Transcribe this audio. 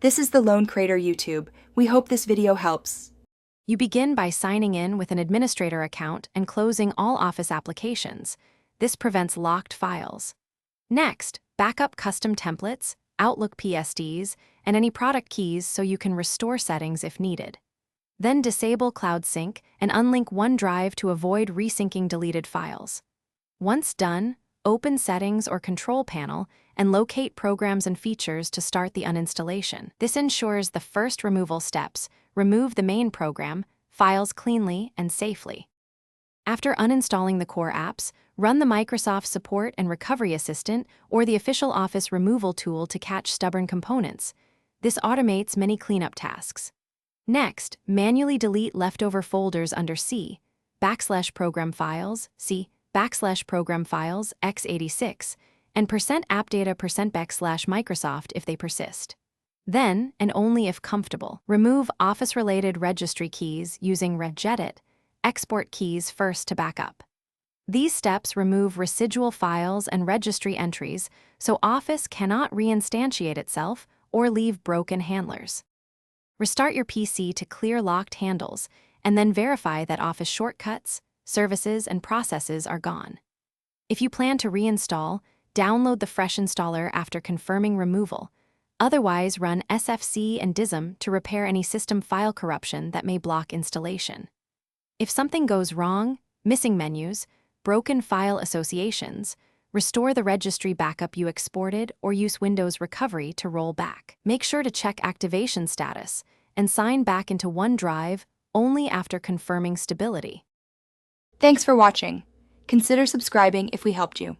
This is the Lone Creator YouTube. We hope this video helps. You begin by signing in with an administrator account and closing all Office applications. This prevents locked files. Next, backup custom templates, Outlook PSDs, and any product keys so you can restore settings if needed. Then disable Cloud Sync and unlink OneDrive to avoid resyncing deleted files. Once done, open Settings or Control Panel and locate Programs and Features to start the uninstallation. This ensures the first removal steps remove the main program, files cleanly and safely. After uninstalling the core apps, run the Microsoft Support and Recovery Assistant or the official Office removal tool to catch stubborn components. This automates many cleanup tasks. Next, manually delete leftover folders under /program files, /program files x86, and %appdata%\Microsoft if they persist. Then, and only if comfortable, remove Office-related registry keys using regedit, export keys first to backup. These steps remove residual files and registry entries so Office cannot reinstantiate itself or leave broken handlers. Restart your PC to clear locked handles, and then verify that Office shortcuts, services, and processes are gone. If you plan to reinstall, download the fresh installer after confirming removal. Otherwise, run SFC and DISM to repair any system file corruption that may block installation. If something goes wrong, missing menus, broken file associations, restore the registry backup you exported or use Windows Recovery to roll back. Make sure to check activation status and sign back into OneDrive only after confirming stability. Thanks for watching. Consider subscribing if we helped you.